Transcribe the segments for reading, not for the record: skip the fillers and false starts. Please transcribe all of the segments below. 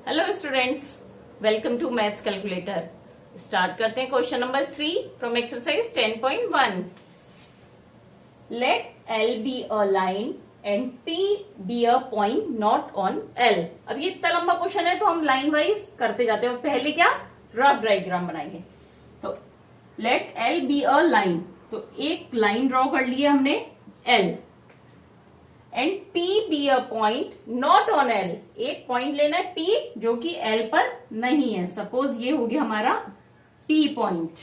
Hello students, welcome to maths calculator. Start करते हैं question number 3 from exercise 10.1। Let L be a line and P be a point not on L। अब ये इतना लंबा question है तो हम लाइन वाइज करते जाते हैं। पहले क्या रफ डायग्राम बनाएंगे। तो let L be a line, तो एक लाइन ड्रॉ कर ली है हमने L and P be a point not on L। एक पॉइंट लेना है P जो कि L पर नहीं है। सपोज ये हो गया हमारा P point.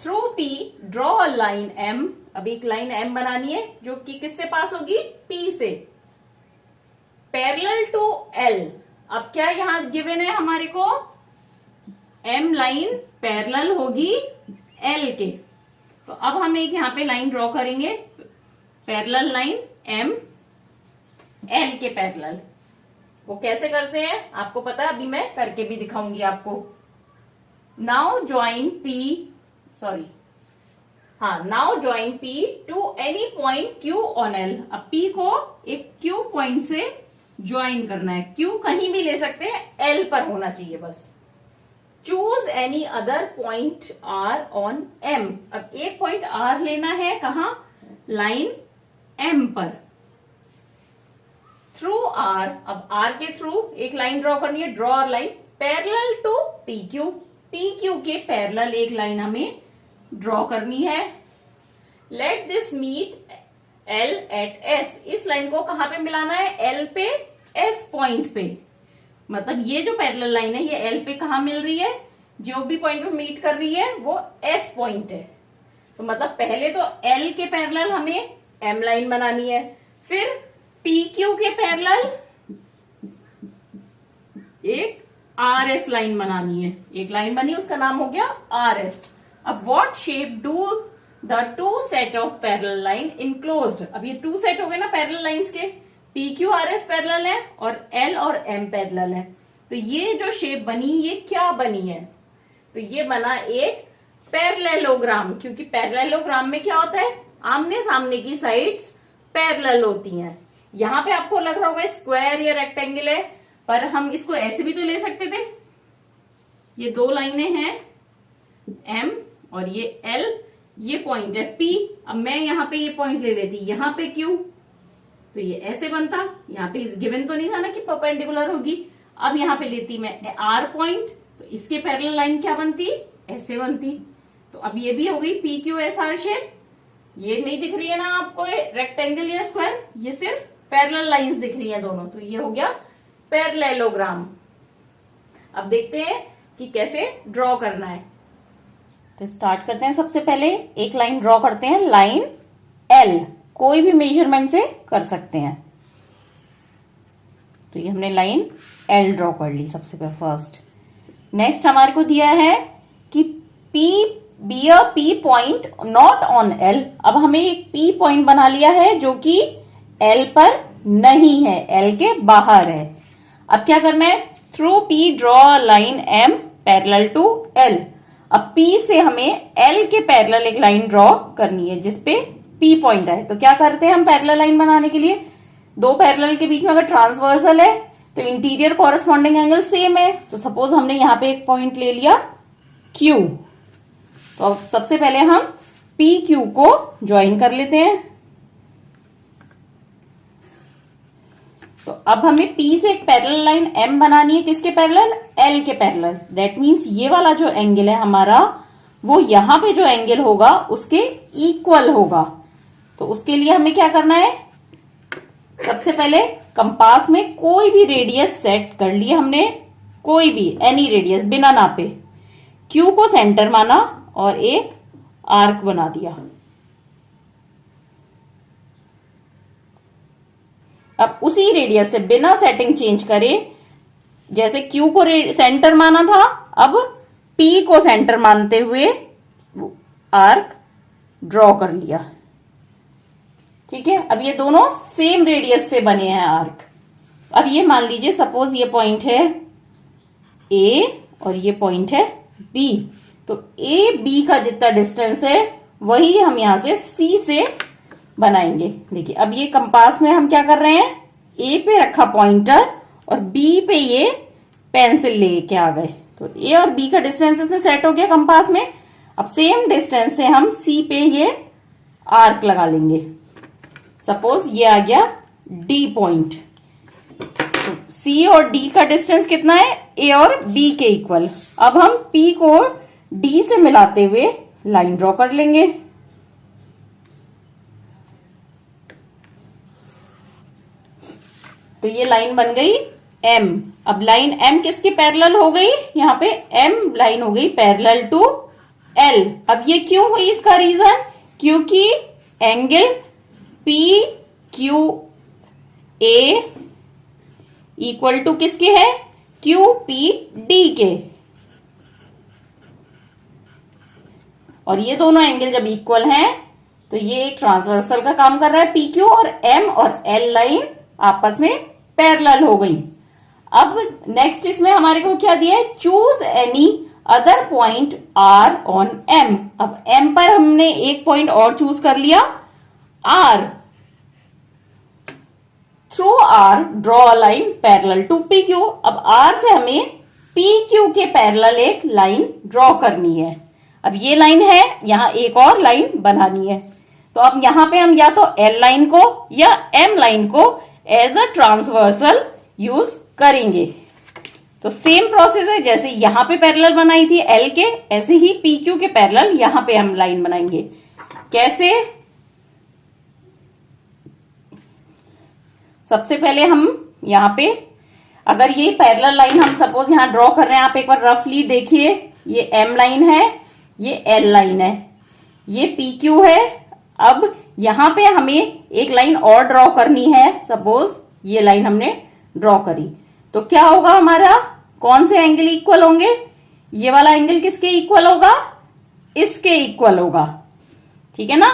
Through P draw a line M। अब एक लाइन M बनानी है जो कि किससे पास होगी, P से, पैरेलल टू L। अब क्या यहां गिवन है हमारे को, M लाइन पैरेलल होगी L के। तो अब हम एक यहां पे लाइन ड्रॉ करेंगे, पैरेलल लाइन M L के पैरेलल। वो कैसे करते हैं आपको पता है, अभी मैं करके भी दिखाऊंगी आपको। Now join P to any point Q on L। अब P को एक Q पॉइंट से ज्वाइन करना है। Q कहीं भी ले सकते हैं, L पर होना चाहिए बस। Choose any other point R on M। अब एक पॉइंट R लेना है, कहा, लाइन M पर। थ्रू R, अब R के थ्रू एक लाइन ड्रॉ करनी है, draw line parallel to PQ के पैरेलल एक लाइन हमें ड्रॉ करनी है। Let this meet L at S। इस लाइन को कहां पे मिलाना है, L पे, S पॉइंट पे। मतलब ये जो पैरेलल लाइन है ये L पे कहां मिल रही है, जो भी पॉइंट पे मीट कर रही है वो S पॉइंट है। तो मतलब पहले तो L के पैरेलल हमें M लाइन बनानी है, फिर PQ के पैरेलल एक RS लाइन बनानी है। एक लाइन बनी, उसका नाम हो गया RS। अब what shape do the to set of parallel line enclosed. अब ये टू सेट हो गए ना पैरेलल लाइंस के, PQ RS पैरेलल है और L और M पैरेलल है। तो ये जो शेप बनी ये क्या बनी है, तो ये बना एक पैरेललोग्राम। क्योंकि पैरेललोग्राम में क्या होता है, आमने सामने की साइड्स पैरेलल होती हैं। यहां पे आपको लग रहा होगा स्क्वायर या रेक्टेंगल है, पर हम इसको ऐसे भी तो ले सकते थे। ये दो लाइनें हैं M और ये L, ये पॉइंट है P। अब मैं यहां पे ये पॉइंट ले लेती, यहां पे Q, तो ये ऐसे बनता। यहां पे गिवन तो नहीं था ना कि परपेंडिकुलर होगी। अब यहां पे लेती मैं R पॉइंट, तो इसके पैरेलल लाइन क्या बनती, ऐसे बनती। तो अब ये भी हो गई PQSR शेप। ये नहीं दिख रही है ना आपको रेक्टेंगल या स्क्वायर, ये सिर्फ पैरेलल लाइंस दिख रही हैं दोनों। तो ये हो गया पैरेललोग्राम। अब देखते हैं कि कैसे ड्रॉ करना है। तो स्टार्ट करते हैं। सबसे पहले एक लाइन ड्रॉ करते हैं, लाइन L। कोई भी मेजरमेंट से कर सकते हैं। तो ये हमने लाइन L ड्रॉ कर ली सबसे पहले, फर्स्ट। नेक्स्ट हमारे को दिया है कि be a P point not on L। अब हमें एक P पॉइंट बना लिया है जो कि L पर नहीं है, L के बाहर है। अब क्या करना है, through P draw line M parallel to L। अब P से हमें L के पैरेलल एक लाइन ड्रॉ करनी है जिसपे P पॉइंट है। तो क्या करते हैं हम पैरेलल लाइन बनाने के लिए, दो पैरेलल के बीच में अगर ट्रांसवर्सल है तो इंटीरियर कॉरेस्पॉन्डिंग एंगल सेम है। तो सपोज हमने यहां पे एक पॉइंट ले लिया Q। तो सबसे पहले हम PQ को ज्वाइन कर लेते हैं। तो अब हमें P से एक पैरेलल लाइन M बनानी है, किसके पैरेलल, L के पैरेलल। दैट मीन्स ये वाला जो एंगल है हमारा, वो यहां पे जो एंगल होगा उसके इक्वल होगा। तो उसके लिए हमें क्या करना है, सबसे पहले कंपास में कोई भी रेडियस सेट कर लिया हमने, कोई भी एनी रेडियस बिना नापे। Q को सेंटर माना और एक आर्क बना दिया। अब उसी रेडियस से बिना सेटिंग चेंज करे, जैसे Q को सेंटर माना था, अब P को सेंटर मानते हुए आर्क ड्रॉ कर लिया। ठीक है, अब ये दोनों सेम रेडियस से बने हैं आर्क। अब ये मान लीजिए सपोज ये पॉइंट है A और ये पॉइंट है B। तो A B का जितना डिस्टेंस है वही हम यहां से C से बनाएंगे। देखिए अब ये कंपास में हम क्या कर रहे हैं, A पे रखा पॉइंटर और B पे ये पेंसिल लेके आ गए, तो ए और बी का डिस्टेंस इसमें सेट हो गया कंपास में। अब सेम डिस्टेंस से हम सी पे ये आर्क लगा लेंगे। सपोज ये आ गया डी पॉइंट, तो सी और डी का डिस्टेंस कितना है, ए और बी के इक्वल। अब हम पी को डी से मिलाते हुए लाइन ड्रॉ कर लेंगे। तो ये लाइन बन गई एम। अब लाइन एम किसके पैरेलल हो गई, यहां पे एम लाइन हो गई पैरेलल टू एल। अब ये क्यों हुई, इसका रीजन क्योंकि angle P Q A equal to किसके है, क्यू पी डी के। और ये दोनों एंगल जब इक्वल हैं तो ये एक ट्रांसवर्सल का काम कर रहा है। पी क्यू और एम और एल लाइन आपस में पैरेलल हो गई। अब नेक्स्ट इसमें हमारे को क्या दिया है, choose any other point R on M. अब एम पर हमने एक पॉइंट और चूज कर लिया R. Through R draw a line parallel to P Q. अब आर से हमें पी क्यू के पैरेलल एक लाइन ड्रॉ करनी है। अब ये लाइन है, यहां एक और लाइन बनानी है। तो अब यहां पे हम या तो एल लाइन को या एम लाइन को एज अ ट्रांसवर्सल यूज करेंगे। तो सेम प्रोसेस है, जैसे यहां पे पैरेलल बनाई थी एल के, ऐसे ही पी क्यू के पैरेलल यहां पे हम लाइन बनाएंगे। कैसे, सबसे पहले हम यहां पे अगर ये पैरेलल लाइन हम सपोज यहां ड्रॉ कर रहे हैं, आप एक बार रफली देखिए, ये एम लाइन है, ये एल लाइन है, ये पी क्यू है। अब यहां पे हमें एक लाइन और ड्रॉ करनी है, सपोज ये लाइन हमने ड्रॉ करी, तो क्या होगा हमारा, कौन से एंगल इक्वल होंगे, ये वाला एंगल किसके इक्वल होगा, इसके इक्वल होगा, ठीक है ना।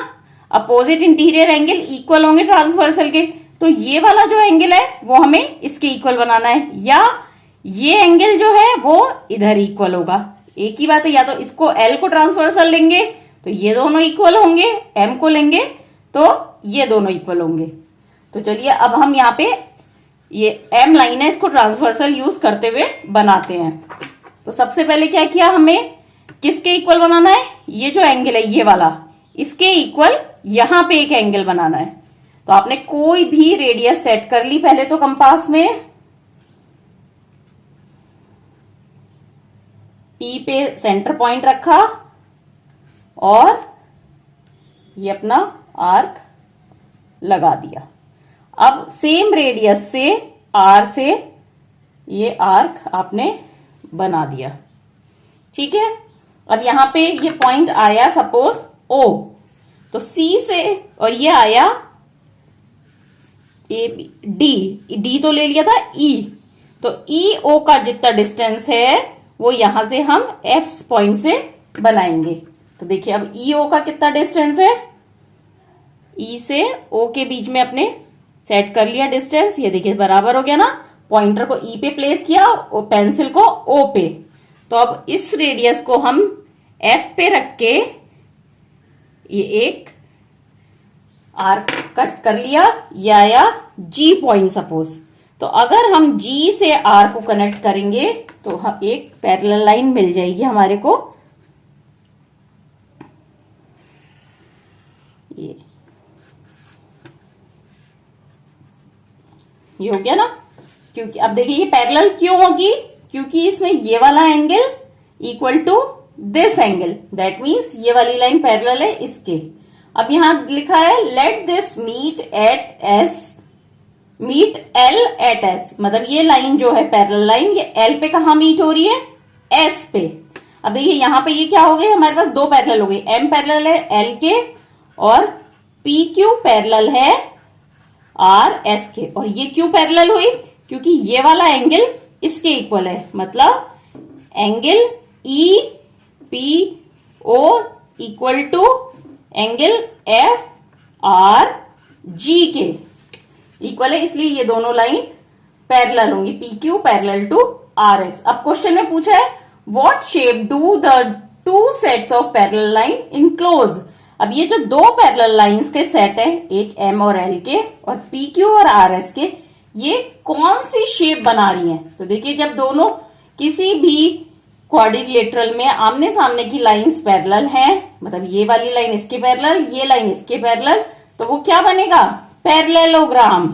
अपोजिट इंटीरियर एंगल इक्वल होंगे ट्रांसवर्सल के, तो ये वाला जो एंगल है वो हमें इसके इक्वल बनाना है, या ये एंगल जो है वो इधर इक्वल होगा। एक ही बात है, या तो इसको एल को ट्रांसवर्सल लेंगे तो ये दोनों इक्वल होंगे, एम को लेंगे तो ये दोनों इक्वल होंगे। तो चलिए अब हम यहाँ पे ये एम लाइन है, इसको ट्रांसवर्सल यूज करते हुए बनाते हैं। तो सबसे पहले क्या किया, हमें किसके इक्वल बनाना है, ये जो एंगल है ये वाला, इसके इक्वल यहां पे एक एंगल बनाना है। तो आपने कोई भी रेडियस सेट कर ली पहले तो कंपास में, पी पे सेंटर पॉइंट रखा और ये अपना आर्क लगा दिया। अब सेम रेडियस से आर से ये आर्क आपने बना दिया, ठीक है। अब यहां पे ये पॉइंट आया सपोज ओ, तो सी से और ये आया ए डी तो ले लिया था ई, तो ई ओ का जितना डिस्टेंस है वो यहां से हम एफ पॉइंट से बनाएंगे। तो देखिए अब ई ओ का कितना डिस्टेंस है, ई से ओ के बीच में अपने सेट कर लिया डिस्टेंस, ये देखिए बराबर हो गया ना। पॉइंटर को ई पे प्लेस किया और पेंसिल को ओ पे। तो अब इस रेडियस को हम एफ पे रख के ये एक आर्क कट कर लिया, या जी पॉइंट सपोज। तो अगर हम जी से आर को कनेक्ट करेंगे तो एक पैरेलल लाइन मिल जाएगी हमारे को, ये हो गया ना। क्योंकि अब देखिए ये पैरेलल क्यों होगी, क्योंकि इसमें ये वाला angle equal to this angle, that means ये वाली लाइन पैरेलल है इसके। अब यहां लिखा है let this meet at S, meet L at S, मतलब ये लाइन जो है पैरेलल लाइन, ये एल पे कहा मीट हो रही है, एस पे। अब देखिए यहां पे ये क्या हो गई, हमारे पास दो पैरेलल हो गई, एम पैरेलल है एल के और पी क्यू पैरेलल है आर एस के। और ये क्यों पैरेलल हुई, क्योंकि ये वाला एंगल इसके इक्वल है, मतलब angle E P O equal to angle F R G के इक्वल है, इसलिए ये दोनों लाइन पैरेलल होंगी, P Q parallel to R S. अब क्वेश्चन में पूछा है what shape do the two sets of parallel line enclose. अब ये जो दो पैरेलल लाइंस के सेट है, एक एम और एल के और पी क्यू और आर एस के, ये कौन सी शेप बना रही हैं। तो देखिए जब दोनों किसी भी क्वाड्रिलेटरल में आमने सामने की लाइंस पैरेलल हैं, मतलब ये वाली लाइन इसके पैरेलल, ये लाइन इसके पैरेलल, तो वो क्या बनेगा? पैरेललोग्राम।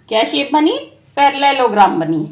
क्या शेप बनी? पैरेललोग्राम बनी।